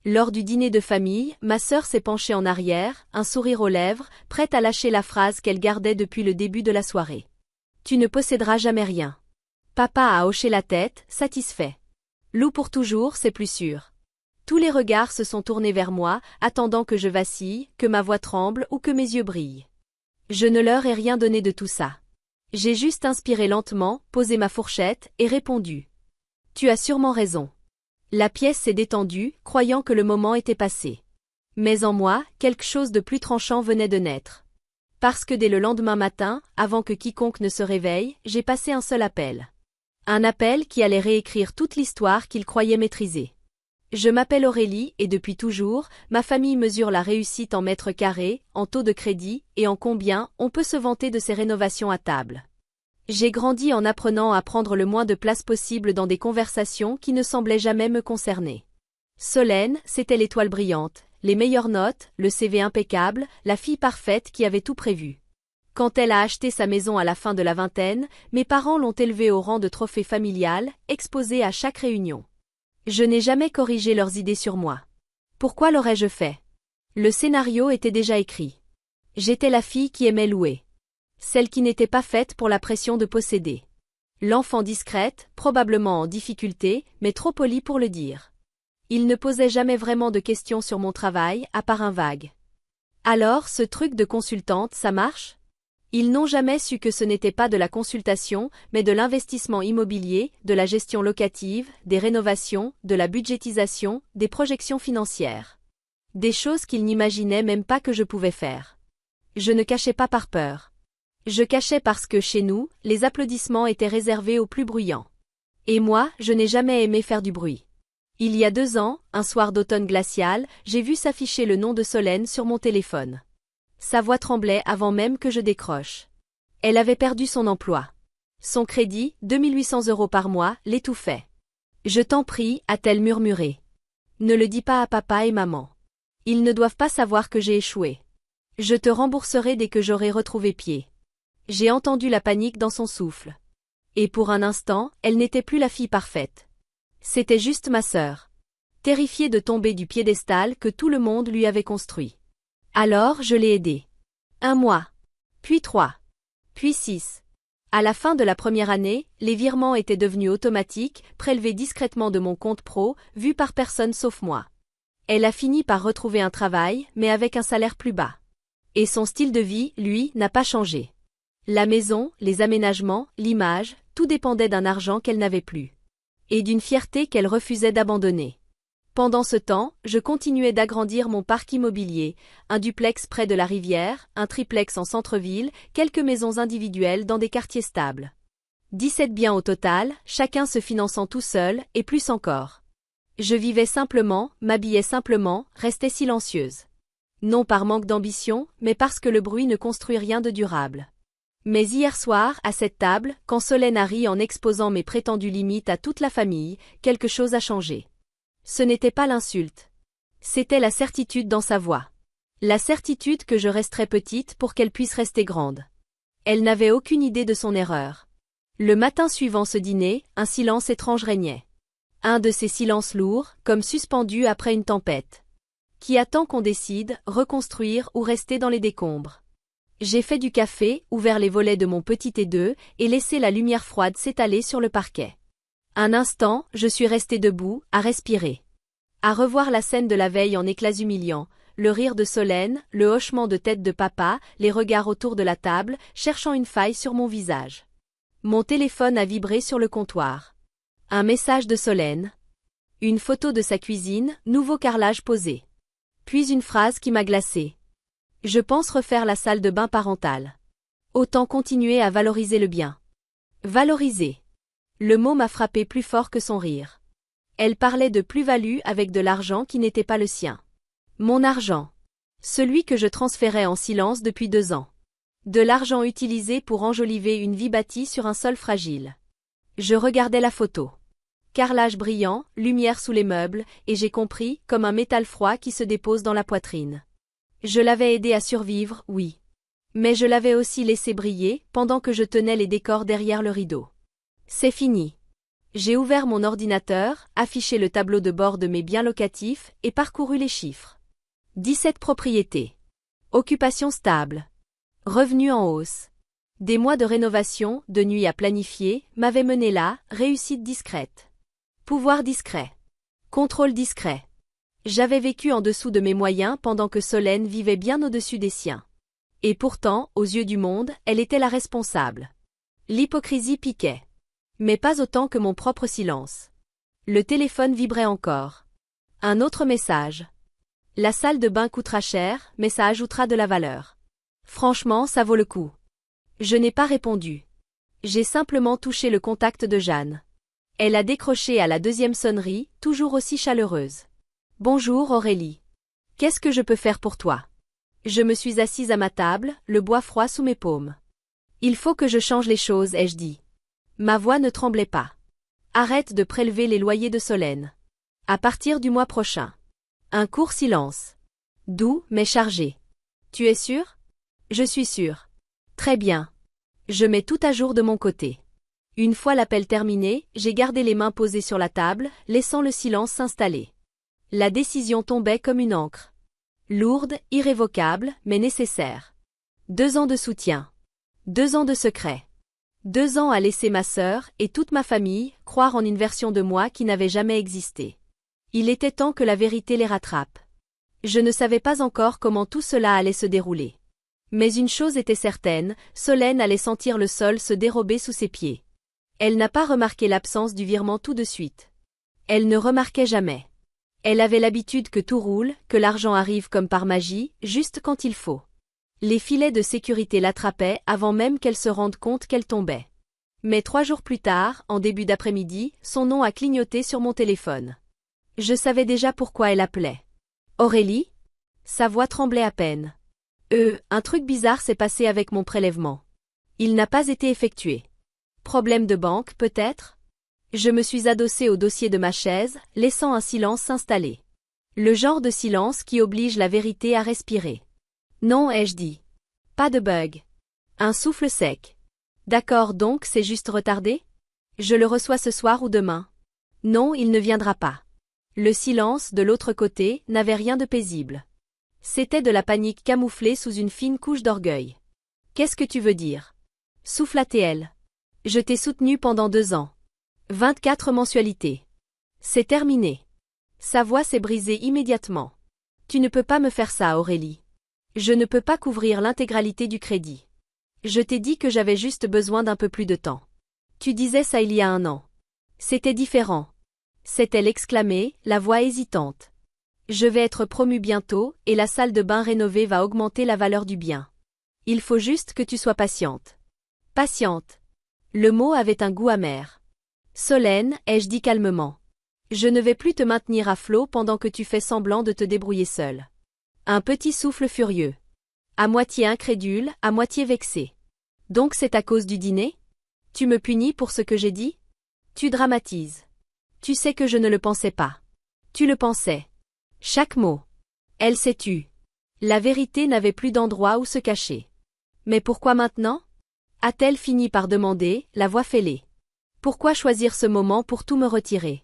Lors du dîner de famille, ma sœur s'est penchée en arrière, un sourire aux lèvres, prête à lâcher la phrase qu'elle gardait depuis le début de la soirée. Tu ne posséderas jamais rien. Papa a hoché la tête, satisfait. Lou pour toujours, c'est plus sûr. Tous les regards se sont tournés vers moi, attendant que je vacille, que ma voix tremble ou que mes yeux brillent. Je ne leur ai rien donné de tout ça. J'ai juste inspiré lentement, posé ma fourchette, et répondu. Tu as sûrement raison. La pièce s'est détendue, croyant que le moment était passé. Mais en moi, quelque chose de plus tranchant venait de naître. Parce que dès le lendemain matin, avant que quiconque ne se réveille, j'ai passé un seul appel. Un appel qui allait réécrire toute l'histoire qu'il croyait maîtriser. Je m'appelle Aurélie et depuis toujours, ma famille mesure la réussite en mètres carrés, en taux de crédit, et en combien on peut se vanter de ses rénovations à table. J'ai grandi en apprenant à prendre le moins de place possible dans des conversations qui ne semblaient jamais me concerner. Solène, c'était l'étoile brillante, les meilleures notes, le CV impeccable, la fille parfaite qui avait tout prévu. Quand elle a acheté sa maison à la fin de la vingtaine, mes parents l'ont élevée au rang de trophée familial, exposé à chaque réunion. Je n'ai jamais corrigé leurs idées sur moi. Pourquoi l'aurais-je fait? Le scénario était déjà écrit. J'étais la fille qui aimait louer. Celle qui n'était pas faite pour la pression de posséder. L'enfant discrète, probablement en difficulté, mais trop polie pour le dire. Il ne posait jamais vraiment de questions sur mon travail, à part un vague. Alors, ce truc de consultante, ça marche? Ils n'ont jamais su que ce n'était pas de la consultation, mais de l'investissement immobilier, de la gestion locative, des rénovations, de la budgétisation, des projections financières. Des choses qu'ils n'imaginaient même pas que je pouvais faire. Je ne cachais pas par peur. Je cachais parce que chez nous, les applaudissements étaient réservés aux plus bruyants. Et moi, je n'ai jamais aimé faire du bruit. Il y a 2 ans, un soir d'automne glacial, j'ai vu s'afficher le nom de Solène sur mon téléphone. Sa voix tremblait avant même que je décroche. Elle avait perdu son emploi. Son crédit, 2800 € par mois, l'étouffait. Je t'en prie, a-t-elle murmuré. Ne le dis pas à papa et maman. Ils ne doivent pas savoir que j'ai échoué. Je te rembourserai dès que j'aurai retrouvé pied. J'ai entendu la panique dans son souffle. Et pour un instant, elle n'était plus la fille parfaite. C'était juste ma sœur. Terrifiée de tomber du piédestal que tout le monde lui avait construit. Alors je l'ai aidée. 1 mois. Puis 3. Puis 6. À la fin de la première année, les virements étaient devenus automatiques, prélevés discrètement de mon compte pro, vus par personne sauf moi. Elle a fini par retrouver un travail, mais avec un salaire plus bas. Et son style de vie, lui, n'a pas changé. La maison, les aménagements, l'image, tout dépendait d'un argent qu'elle n'avait plus. Et d'une fierté qu'elle refusait d'abandonner. Pendant ce temps, je continuais d'agrandir mon parc immobilier, un duplex près de la rivière, un triplex en centre-ville, quelques maisons individuelles dans des quartiers stables. 17 biens au total, chacun se finançant tout seul, et plus encore. Je vivais simplement, m'habillais simplement, restais silencieuse. Non par manque d'ambition, mais parce que le bruit ne construit rien de durable. Mais hier soir, à cette table, quand Solène a ri en exposant mes prétendues limites à toute la famille, quelque chose a changé. Ce n'était pas l'insulte. C'était la certitude dans sa voix. La certitude que je resterais petite pour qu'elle puisse rester grande. Elle n'avait aucune idée de son erreur. Le matin suivant ce dîner, un silence étrange régnait. Un de ces silences lourds, comme suspendus après une tempête. Qui attend qu'on décide, reconstruire ou rester dans les décombres. J'ai fait du café, ouvert les volets de mon petit T2, et laissé la lumière froide s'étaler sur le parquet. Un instant, je suis restée debout, à respirer. À revoir la scène de la veille en éclats humiliants, le rire de Solène, le hochement de tête de papa, les regards autour de la table, cherchant une faille sur mon visage. Mon téléphone a vibré sur le comptoir. Un message de Solène. Une photo de sa cuisine, nouveau carrelage posé. Puis une phrase qui m'a glacée. Je pense refaire la salle de bain parentale. Autant continuer à valoriser le bien. Valoriser. Le mot m'a frappé plus fort que son rire. Elle parlait de plus-value avec de l'argent qui n'était pas le sien. Mon argent. Celui que je transférais en silence depuis 2 ans. De l'argent utilisé pour enjoliver une vie bâtie sur un sol fragile. Je regardais la photo. Carrelage brillant, lumière sous les meubles, et j'ai compris, comme un métal froid qui se dépose dans la poitrine. Je l'avais aidé à survivre, oui. Mais je l'avais aussi laissé briller, pendant que je tenais les décors derrière le rideau. C'est fini. J'ai ouvert mon ordinateur, affiché le tableau de bord de mes biens locatifs et parcouru les chiffres. 17 propriétés. Occupation stable. Revenus en hausse. Des mois de rénovation, de nuit à planifier, m'avaient mené là, réussite discrète. Pouvoir discret. Contrôle discret. J'avais vécu en dessous de mes moyens pendant que Solène vivait bien au-dessus des siens. Et pourtant, aux yeux du monde, elle était la responsable. L'hypocrisie piquait. Mais pas autant que mon propre silence. Le téléphone vibrait encore. Un autre message. La salle de bain coûtera cher, mais ça ajoutera de la valeur. Franchement, ça vaut le coup. Je n'ai pas répondu. J'ai simplement touché le contact de Jeanne. Elle a décroché à la deuxième sonnerie, toujours aussi chaleureuse. Bonjour Aurélie. Qu'est-ce que je peux faire pour toi? Je me suis assise à ma table, le bois froid sous mes paumes. Il faut que je change les choses, ai-je dit. Ma voix ne tremblait pas. Arrête de prélever les loyers de Solène. À partir du mois prochain. Un court silence. Doux, mais chargé. Tu es sûr? Je suis sûre. Très bien. Je mets tout à jour de mon côté. Une fois l'appel terminé, j'ai gardé les mains posées sur la table, laissant le silence s'installer. La décision tombait comme une encre. Lourde, irrévocable, mais nécessaire. 2 ans de soutien. 2 ans de secret. 2 ans à laisser ma sœur et toute ma famille croire en une version de moi qui n'avait jamais existé. Il était temps que la vérité les rattrape. Je ne savais pas encore comment tout cela allait se dérouler. Mais une chose était certaine, Solène allait sentir le sol se dérober sous ses pieds. Elle n'a pas remarqué l'absence du virement tout de suite. Elle ne remarquait jamais. Elle avait l'habitude que tout roule, que l'argent arrive comme par magie, juste quand il faut. Les filets de sécurité l'attrapaient avant même qu'elle se rende compte qu'elle tombait. Mais 3 jours plus tard, en début d'après-midi, son nom a clignoté sur mon téléphone. Je savais déjà pourquoi elle appelait. Aurélie? Sa voix tremblait à peine. Un truc bizarre s'est passé avec mon prélèvement. Il n'a pas été effectué. Problème de banque, peut-être? Je me suis adossée au dossier de ma chaise, laissant un silence s'installer. Le genre de silence qui oblige la vérité à respirer. Non, ai-je dit. Pas de bug. Un souffle sec. D'accord, donc c'est juste retardé? Je le reçois ce soir ou demain? Non, il ne viendra pas. Le silence, de l'autre côté, n'avait rien de paisible. C'était de la panique camouflée sous une fine couche d'orgueil. Qu'est-ce que tu veux dire? Souffla-t-elle. Je t'ai soutenu pendant 2 ans. 24 mensualités. C'est terminé. Sa voix s'est brisée immédiatement. Tu ne peux pas me faire ça, Aurélie. Je ne peux pas couvrir l'intégralité du crédit. Je t'ai dit que j'avais juste besoin d'un peu plus de temps. Tu disais ça il y a 1 an. C'était différent. S'est-elle exclamée, la voix hésitante. Je vais être promue bientôt, et la salle de bain rénovée va augmenter la valeur du bien. Il faut juste que tu sois patiente. Patiente. Le mot avait un goût amer. Solène, ai-je dit calmement. Je ne vais plus te maintenir à flot pendant que tu fais semblant de te débrouiller seule. Un petit souffle furieux. À moitié incrédule, à moitié vexé. Donc c'est à cause du dîner? Tu me punis pour ce que j'ai dit? Tu dramatises. Tu sais que je ne le pensais pas. Tu le pensais. Chaque mot. Elle s'est tue. La vérité n'avait plus d'endroit où se cacher. Mais pourquoi maintenant? A-t-elle fini par demander, la voix fêlée. Pourquoi choisir ce moment pour tout me retirer?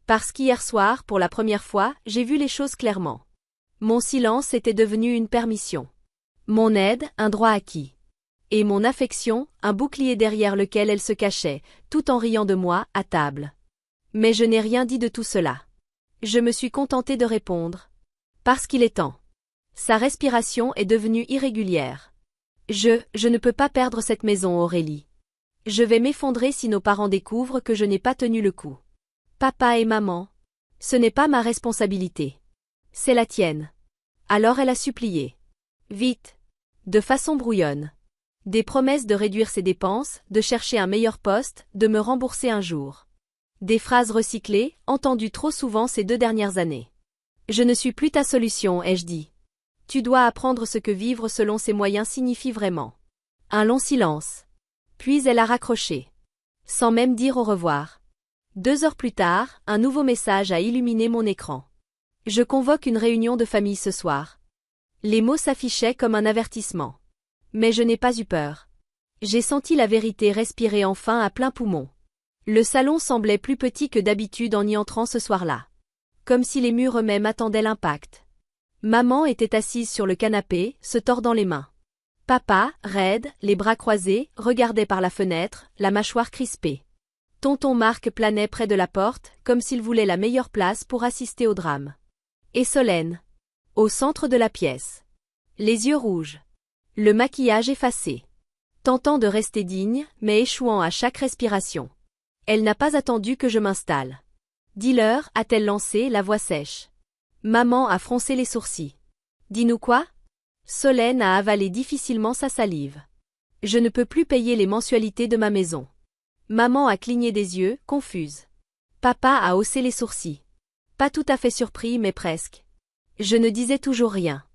Parce qu'hier soir, pour la première fois, j'ai vu les choses clairement. Mon silence était devenu une permission. Mon aide, un droit acquis. Et mon affection, un bouclier derrière lequel elle se cachait, tout en riant de moi, à table. Mais je n'ai rien dit de tout cela. Je me suis contentée de répondre. Parce qu'il est temps. Sa respiration est devenue irrégulière. Je ne peux pas perdre cette maison, Aurélie. Je vais m'effondrer si nos parents découvrent que je n'ai pas tenu le coup. Papa et maman. Ce n'est pas ma responsabilité. C'est la tienne. Alors elle a supplié. Vite. De façon brouillonne. Des promesses de réduire ses dépenses, de chercher un meilleur poste, de me rembourser un jour. Des phrases recyclées, entendues trop souvent ces 2 dernières années. Je ne suis plus ta solution, ai-je dit. Tu dois apprendre ce que vivre selon ses moyens signifie vraiment. Un long silence. Puis elle a raccroché. Sans même dire au revoir. 2 heures plus tard, un nouveau message a illuminé mon écran. Je convoque une réunion de famille ce soir. Les mots s'affichaient comme un avertissement. Mais je n'ai pas eu peur. J'ai senti la vérité respirer enfin à plein poumon. Le salon semblait plus petit que d'habitude en y entrant ce soir-là. Comme si les murs eux-mêmes attendaient l'impact. Maman était assise sur le canapé, se tordant les mains. Papa, raide, les bras croisés, regardait par la fenêtre, la mâchoire crispée. Tonton Marc planait près de la porte, comme s'il voulait la meilleure place pour assister au drame. Et Solène. Au centre de la pièce. Les yeux rouges. Le maquillage effacé. Tentant de rester digne, mais échouant à chaque respiration. Elle n'a pas attendu que je m'installe. Dis-leur, a-t-elle lancé, la voix sèche. Maman a froncé les sourcils. Dis-nous quoi? Solène a avalé difficilement sa salive. Je ne peux plus payer les mensualités de ma maison. Maman a cligné des yeux, confuse. Papa a haussé les sourcils. Pas tout à fait surpris mais presque. Je ne disais toujours rien.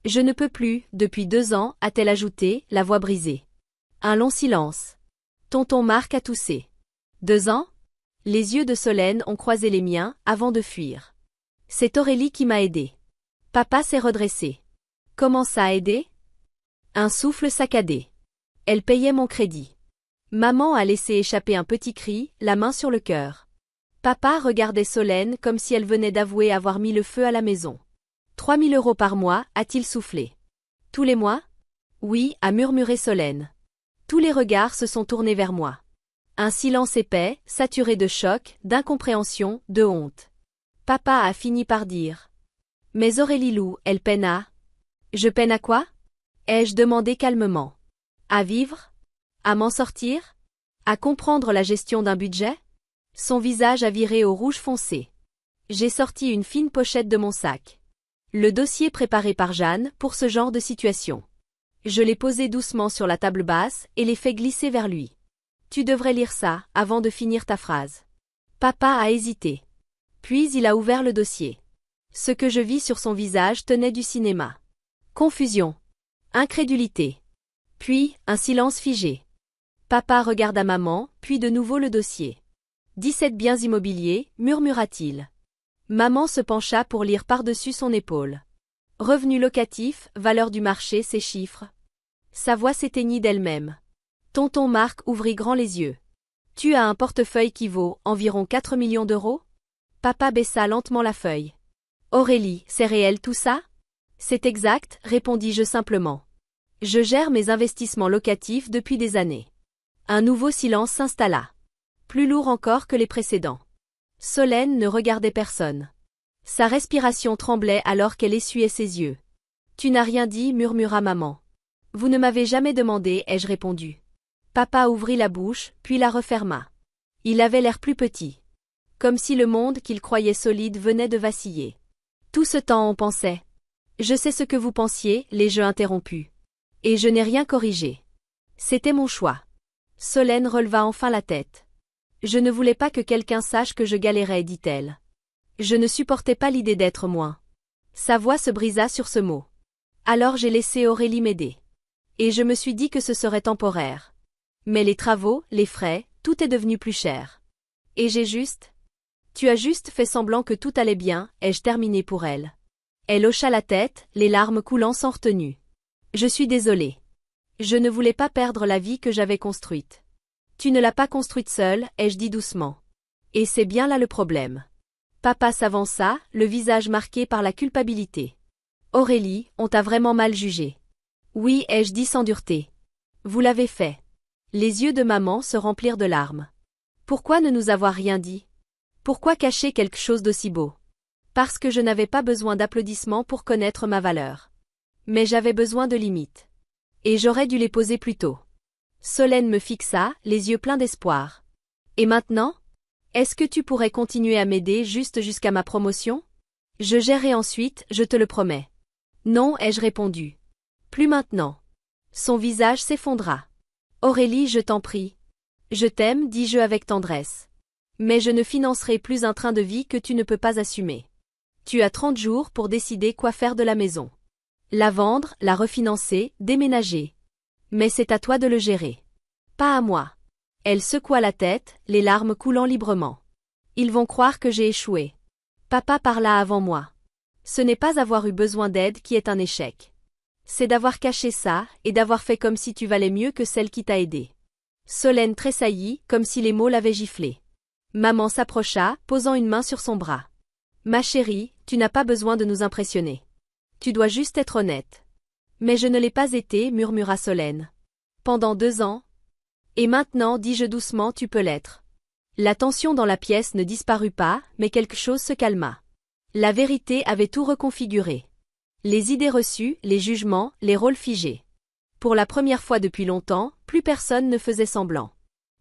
Je ne peux plus, depuis 2 ans, a-t-elle ajouté, la voix brisée. Un long silence. Tonton Marc a toussé. 2 ans? Les yeux de Solène ont croisé les miens, avant de fuir. C'est Aurélie qui m'a aidé. Papa s'est redressé. Comment ça aider? Un souffle saccadé. Elle payait mon crédit. Maman a laissé échapper un petit cri, la main sur le cœur. Papa regardait Solène comme si elle venait d'avouer avoir mis le feu à la maison. 3 000 € par mois, a-t-il soufflé. Tous les mois? Oui, a murmuré Solène. Tous les regards se sont tournés vers moi. Un silence épais, saturé de choc, d'incompréhension, de honte. Papa a fini par dire. Mais Aurélie Lou, elle peine à... Je peine à quoi? Ai-je demandé calmement. À vivre? À m'en sortir? À comprendre la gestion d'un budget? Son visage a viré au rouge foncé. J'ai sorti une fine pochette de mon sac. Le dossier préparé par Jeanne pour ce genre de situation. Je l'ai posé doucement sur la table basse et l'ai fait glisser vers lui. Tu devrais lire ça, avant de finir ta phrase. Papa a hésité. Puis il a ouvert le dossier. Ce que je vis sur son visage tenait du cinéma. Confusion. Incrédulité. Puis, un silence figé. Papa regarda maman, puis de nouveau le dossier. 17 biens immobiliers, murmura-t-il. Maman se pencha pour lire par-dessus son épaule. Revenu locatif, valeur du marché, ces chiffres. Sa voix s'éteignit d'elle-même. Tonton Marc ouvrit grand les yeux. Tu as un portefeuille qui vaut environ 4 millions d'euros? Papa baissa lentement la feuille. Aurélie, c'est réel tout ça? C'est exact, répondis-je simplement. Je gère mes investissements locatifs depuis des années. Un nouveau silence s'installa. Plus lourd encore que les précédents. Solène ne regardait personne. Sa respiration tremblait alors qu'elle essuyait ses yeux. Tu n'as rien dit, murmura maman. Vous ne m'avez jamais demandé, ai-je répondu. Papa ouvrit la bouche, puis la referma. Il avait l'air plus petit. Comme si le monde qu'il croyait solide venait de vaciller. Tout ce temps on pensait. Je sais ce que vous pensiez, l'ai-je interrompu. Et je n'ai rien corrigé. C'était mon choix. Solène releva enfin la tête. Je ne voulais pas que quelqu'un sache que je galérais, dit-elle. Je ne supportais pas l'idée d'être moins. Sa voix se brisa sur ce mot. Alors j'ai laissé Aurélie m'aider. Et je me suis dit que ce serait temporaire. Mais les travaux, les frais, tout est devenu plus cher. Et j'ai juste... Tu as juste fait semblant que tout allait bien, ai-je terminé pour elle. Elle hocha la tête, les larmes coulant sans retenue. Je suis désolée. Je ne voulais pas perdre la vie que j'avais construite. Tu ne l'as pas construite seule, ai-je dit doucement. Et c'est bien là le problème. Papa s'avança, le visage marqué par la culpabilité. Aurélie, on t'a vraiment mal jugé. Oui, ai-je dit sans dureté. Vous l'avez fait. Les yeux de maman se remplirent de larmes. Pourquoi ne nous avoir rien dit? Pourquoi cacher quelque chose d'aussi beau? Parce que je n'avais pas besoin d'applaudissements pour connaître ma valeur. Mais j'avais besoin de limites. Et j'aurais dû les poser plus tôt. Solène me fixa, les yeux pleins d'espoir. Et maintenant? Est-ce que tu pourrais continuer à m'aider juste jusqu'à ma promotion? Je gérerai ensuite, je te le promets. Non, ai-je répondu. Plus maintenant. Son visage s'effondra. Aurélie, je t'en prie. Je t'aime, dis-je avec tendresse. Mais je ne financerai plus un train de vie que tu ne peux pas assumer. Tu as 30 jours pour décider quoi faire de la maison. La vendre, la refinancer, déménager. Mais c'est à toi de le gérer. Pas à moi. Elle secoua la tête, les larmes coulant librement. Ils vont croire que j'ai échoué. Papa parla avant moi. Ce n'est pas avoir eu besoin d'aide qui est un échec. C'est d'avoir caché ça, et d'avoir fait comme si tu valais mieux que celle qui t'a aidé. Solène tressaillit, comme si les mots l'avaient giflé. Maman s'approcha, posant une main sur son bras. Ma chérie, tu n'as pas besoin de nous impressionner. Tu dois juste être honnête. Mais je ne l'ai pas été, murmura Solène. Pendant 2 ans. Et maintenant, dis-je doucement, tu peux l'être. La tension dans la pièce ne disparut pas, mais quelque chose se calma. La vérité avait tout reconfiguré. Les idées reçues, les jugements, les rôles figés. Pour la première fois depuis longtemps, plus personne ne faisait semblant.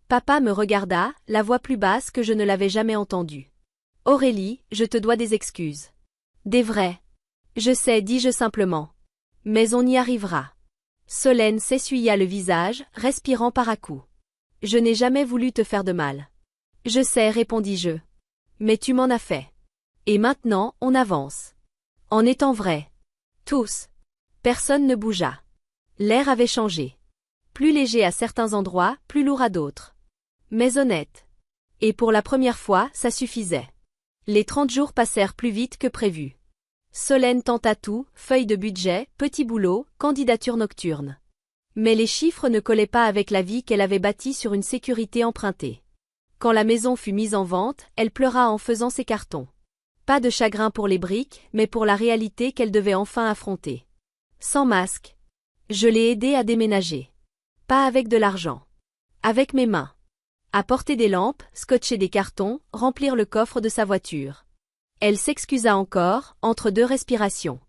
Papa me regarda, la voix plus basse que je ne l'avais jamais entendue. Aurélie, je te dois des excuses. Des vraies. Je sais, dis-je simplement. Mais on y arrivera. Solène s'essuya le visage, respirant par à-coups. Je n'ai jamais voulu te faire de mal. Je sais, répondis-je. Mais tu m'en as fait. Et maintenant, on avance. En étant vrai. Tous. Personne ne bougea. L'air avait changé. Plus léger à certains endroits, plus lourd à d'autres. Mais honnête. Et pour la première fois, ça suffisait. Les 30 jours passèrent plus vite que prévu. Solène tenta tout, feuille de budget, petit boulot, candidature nocturne. Mais les chiffres ne collaient pas avec la vie qu'elle avait bâtie sur une sécurité empruntée. Quand la maison fut mise en vente, elle pleura en faisant ses cartons. Pas de chagrin pour les briques, mais pour la réalité qu'elle devait enfin affronter. Sans masque. Je l'ai aidée à déménager. Pas avec de l'argent. Avec mes mains. Apporter des lampes, scotcher des cartons, remplir le coffre de sa voiture. Elle s'excusa encore, entre 2 respirations.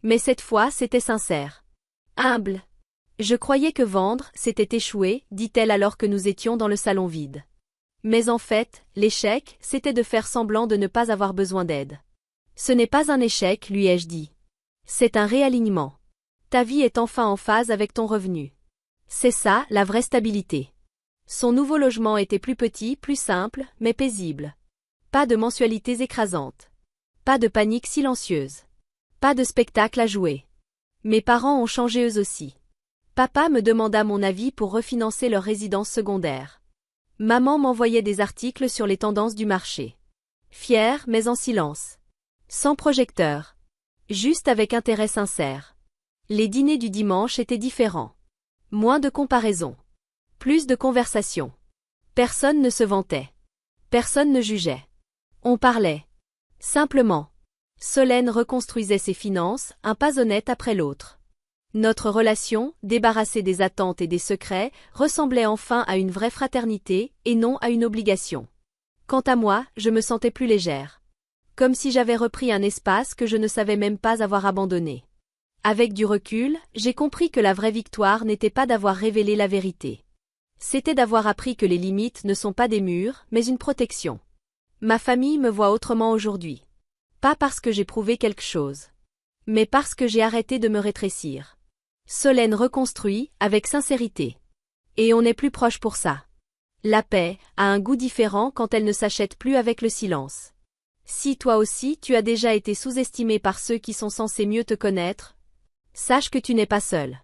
Mais cette fois, c'était sincère. Humble. Je croyais que vendre, c'était échouer, dit-elle alors que nous étions dans le salon vide. Mais en fait, l'échec, c'était de faire semblant de ne pas avoir besoin d'aide. Ce n'est pas un échec, lui ai-je dit. C'est un réalignement. Ta vie est enfin en phase avec ton revenu. C'est ça, la vraie stabilité. Son nouveau logement était plus petit, plus simple, mais paisible. Pas de mensualités écrasantes. Pas de panique silencieuse. Pas de spectacle à jouer. Mes parents ont changé eux aussi. Papa me demanda mon avis pour refinancer leur résidence secondaire. Maman m'envoyait des articles sur les tendances du marché. Fière, mais en silence. Sans projecteur. Juste avec intérêt sincère. Les dîners du dimanche étaient différents. Moins de comparaisons. Plus de conversations. Personne ne se vantait. Personne ne jugeait. On parlait. Simplement. Solène reconstruisait ses finances, un pas honnête après l'autre. Notre relation, débarrassée des attentes et des secrets, ressemblait enfin à une vraie fraternité, et non à une obligation. Quant à moi, je me sentais plus légère. Comme si j'avais repris un espace que je ne savais même pas avoir abandonné. Avec du recul, j'ai compris que la vraie victoire n'était pas d'avoir révélé la vérité. C'était d'avoir appris que les limites ne sont pas des murs, mais une protection. Ma famille me voit autrement aujourd'hui. Pas parce que j'ai prouvé quelque chose. Mais parce que j'ai arrêté de me rétrécir. Solène reconstruit, avec sincérité. Et on est plus proche pour ça. La paix a un goût différent quand elle ne s'achète plus avec le silence. Si toi aussi tu as déjà été sous-estimé par ceux qui sont censés mieux te connaître, sache que tu n'es pas seul.